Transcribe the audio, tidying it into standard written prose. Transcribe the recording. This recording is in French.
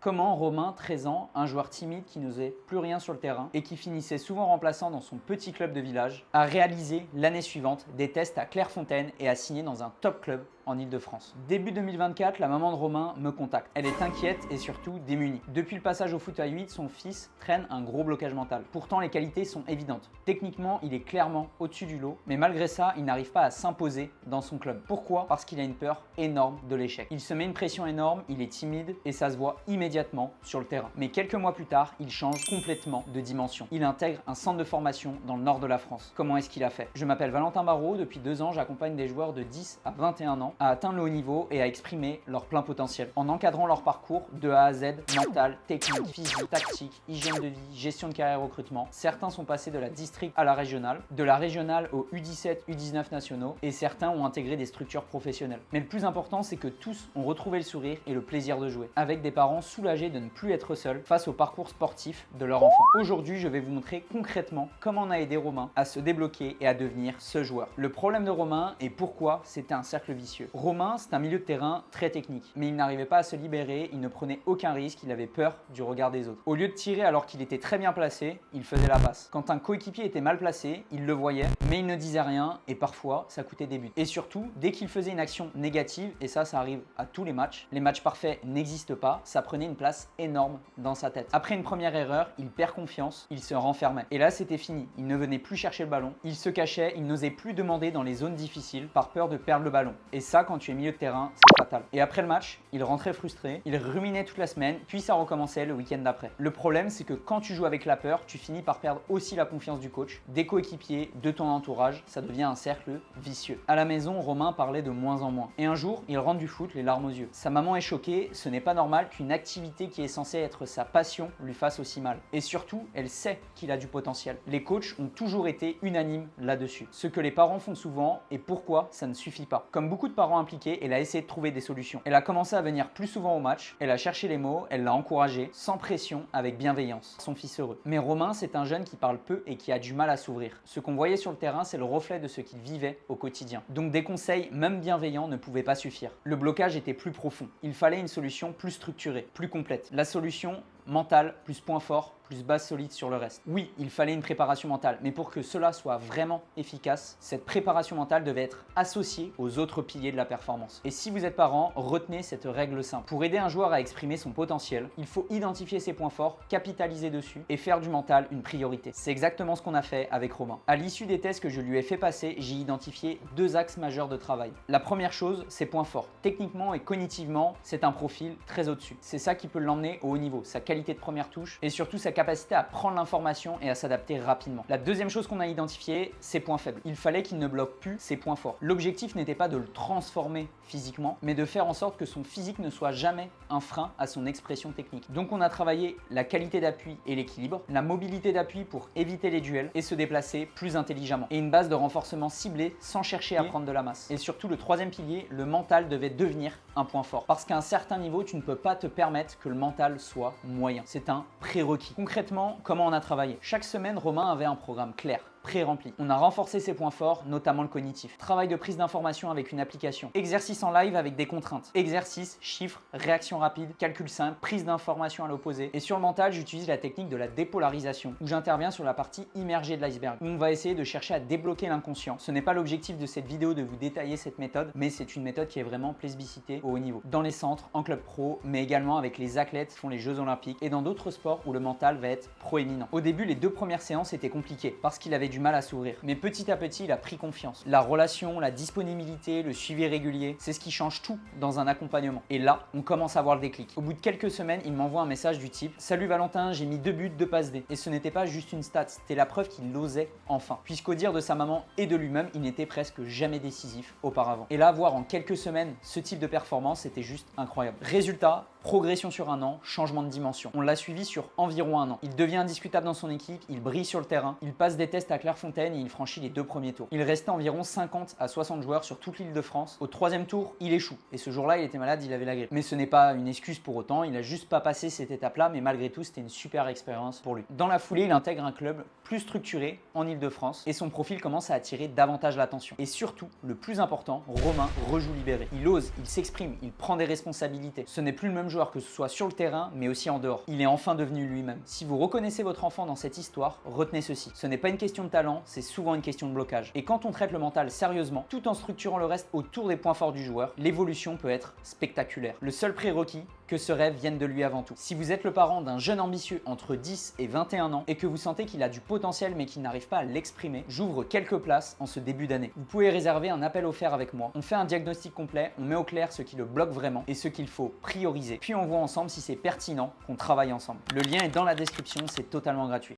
Comment Romain, 13 ans, un joueur timide qui n'osait plus rien sur le terrain et qui finissait souvent remplaçant dans son petit club de village, a réalisé l'année suivante des tests à Clairefontaine et a signé dans un top club en Ile-de-France. Début 2024, la maman de Romain me contacte. Elle est inquiète et surtout démunie. Depuis le passage au foot à 8, son fils traîne un gros blocage mental. Pourtant, les qualités sont évidentes. Techniquement, il est clairement au-dessus du lot, mais malgré ça, il n'arrive pas à s'imposer dans son club. Pourquoi? Parce qu'il a une peur énorme de l'échec. Il se met une pression énorme, il est timide et ça se voit immédiatement sur le terrain. Mais quelques mois plus tard, il change complètement de dimension. Il intègre un centre de formation dans le nord de la France. Comment est-ce qu'il a fait? Je m'appelle Valentin Barraud, depuis 2 ans, j'accompagne des joueurs de 10 à 21 ans à atteindre le haut niveau et à exprimer leur plein potentiel en encadrant leur parcours de A à Z, mental, technique, physique, tactique, hygiène de vie, gestion de carrière, recrutement. Certains sont passés de la district à la régionale, de la régionale aux U17, U19 nationaux et certains ont intégré des structures professionnelles. Mais le plus important, c'est que tous ont retrouvé le sourire et le plaisir de jouer, avec des parents soulagés de ne plus être seuls face au parcours sportif de leur enfant. Aujourd'hui, je vais vous montrer concrètement comment on a aidé Romain à se débloquer et à devenir ce joueur. Le problème de Romain et pourquoi c'était un cercle vicieux. Romain, c'est un milieu de terrain très technique, mais il n'arrivait pas à se libérer, il ne prenait aucun risque, il avait peur du regard des autres. Au lieu de tirer alors qu'il était très bien placé, il faisait la passe. Quand un coéquipier était mal placé, il le voyait, mais il ne disait rien et parfois ça coûtait des buts. Et surtout, dès qu'il faisait une action négative, et ça arrive à tous les matchs parfaits n'existent pas, ça prenait une place énorme dans sa tête. Après une première erreur, il perd confiance, il se renfermait. Et là, c'était fini. Il ne venait plus chercher le ballon, il se cachait, il n'osait plus demander dans les zones difficiles par peur de perdre le ballon. Et ça, quand tu es milieu de terrain, c'est fatal. Et après le match, il rentrait frustré, il ruminait toute la semaine, puis ça recommençait le week-end d'après. Le problème, c'est que quand tu joues avec la peur, tu finis par perdre aussi la confiance du coach, des coéquipiers, de ton entourage. Ça devient un cercle vicieux. À la maison, Romain parlait de moins en moins. Et un jour, il rentre du foot les larmes aux yeux. Sa maman est choquée, ce n'est pas normal qu'une activité qui est censée être sa passion lui fasse aussi mal. Et surtout, elle sait qu'il a du potentiel. Les coachs ont toujours été unanimes là-dessus. Ce que les parents font souvent et pourquoi ça ne suffit pas. Comme beaucoup de parents impliqués, elle a essayé de trouver des solutions. Elle a commencé à venir plus souvent au match, elle a cherché les mots, elle l'a encouragé, sans pression, avec bienveillance. Son fils heureux. Mais Romain, c'est un jeune qui parle peu et qui a du mal à s'ouvrir. Ce qu'on voyait sur le terrain, c'est le reflet de ce qu'il vivait au quotidien. Donc des conseils, même bienveillants, ne pouvaient pas suffire. Le blocage était plus profond. Il fallait une solution plus structurée, plus complète. La solution mentale plus point fort, plus base solide sur le reste. Oui, il fallait une préparation mentale, mais pour que cela soit vraiment efficace, cette préparation mentale devait être associée aux autres piliers de la performance. Et si vous êtes parent, retenez cette règle simple. Pour aider un joueur à exprimer son potentiel, il faut identifier ses points forts, capitaliser dessus et faire du mental une priorité. C'est exactement ce qu'on a fait avec Romain. À l'issue des tests que je lui ai fait passer, j'ai identifié 2 axes majeurs de travail. La première chose, ses points forts. Techniquement et cognitivement, c'est un profil très au-dessus. C'est ça qui peut l'emmener au haut niveau, sa qualité de première touche et surtout sa capacité à prendre l'information et à s'adapter rapidement. La deuxième chose qu'on a identifiée, ses points faibles. Il fallait qu'il ne bloque plus ses points forts. L'objectif n'était pas de le transformer physiquement, mais de faire en sorte que son physique ne soit jamais un frein à son expression technique. Donc on a travaillé la qualité d'appui et l'équilibre, la mobilité d'appui pour éviter les duels et se déplacer plus intelligemment. Et une base de renforcement ciblée sans chercher à prendre de la masse. Et surtout le troisième pilier, le mental devait devenir un point fort. Parce qu'à un certain niveau, tu ne peux pas te permettre que le mental soit moyen. C'est un prérequis. Concrètement, comment on a travaillé? Chaque semaine, Romain avait un programme clair, pré-rempli. On a renforcé ses points forts, notamment le cognitif. Travail de prise d'information avec une application. Exercice en live avec des contraintes. Exercice, chiffres, réaction rapide, calcul simple, prise d'information à l'opposé. Et sur le mental, j'utilise la technique de la dépolarisation, où j'interviens sur la partie immergée de l'iceberg, où on va essayer de chercher à débloquer l'inconscient. Ce n'est pas l'objectif de cette vidéo de vous détailler cette méthode, mais c'est une méthode qui est vraiment plébiscitée au haut niveau. Dans les centres, en club pro, mais également avec les athlètes qui font les Jeux Olympiques et dans d'autres sports où le mental va être proéminent. Au début, les 2 premières séances étaient compliquées parce qu'il avait du mal à s'ouvrir. Mais petit à petit, il a pris confiance. La relation, la disponibilité, le suivi régulier, c'est ce qui change tout dans un accompagnement. Et là, on commence à voir le déclic. Au bout de quelques semaines, il m'envoie un message du type: Salut Valentin, j'ai mis 2 buts, 2 passes D. Et ce n'était pas juste une stat, c'était la preuve qu'il l'osait enfin. Puisqu'au dire de sa maman et de lui-même, il n'était presque jamais décisif auparavant. Et là, voir en quelques semaines ce type de performance, c'était juste incroyable. Résultat, progression sur 1 an, changement de dimension. On l'a suivi sur environ 1 an. Il devient indiscutable dans son équipe, il brille sur le terrain, il passe des tests à Clairefontaine et il franchit les 2 premiers tours. Il restait environ 50 à 60 joueurs sur toute l'île de France. Au 3e tour, il échoue. Et ce jour-là, il était malade, il avait la grippe. Mais ce n'est pas une excuse pour autant, il a juste pas passé cette étape-là, mais malgré tout, c'était une super expérience pour lui. Dans la foulée, il intègre un club plus structuré en Île-de-France et son profil commence à attirer davantage l'attention. Et surtout, le plus important, Romain rejoue libéré. Il ose, il s'exprime, il prend des responsabilités. Ce n'est plus le même joueur que ce soit sur le terrain, mais aussi en dehors. Il est enfin devenu lui-même. Si vous reconnaissez votre enfant dans cette histoire, retenez ceci. Ce n'est pas une question de talent, c'est souvent une question de blocage. Et quand on traite le mental sérieusement, tout en structurant le reste autour des points forts du joueur, l'évolution peut être spectaculaire. Le seul prérequis, que ce rêve vienne de lui avant tout. Si vous êtes le parent d'un jeune ambitieux entre 10 et 21 ans et que vous sentez qu'il a du potentiel mais qu'il n'arrive pas à l'exprimer, j'ouvre quelques places en ce début d'année. Vous pouvez réserver un appel offert avec moi. On fait un diagnostic complet, on met au clair ce qui le bloque vraiment et ce qu'il faut prioriser. Puis on voit ensemble si c'est pertinent qu'on travaille ensemble. Le lien est dans la description, c'est totalement gratuit.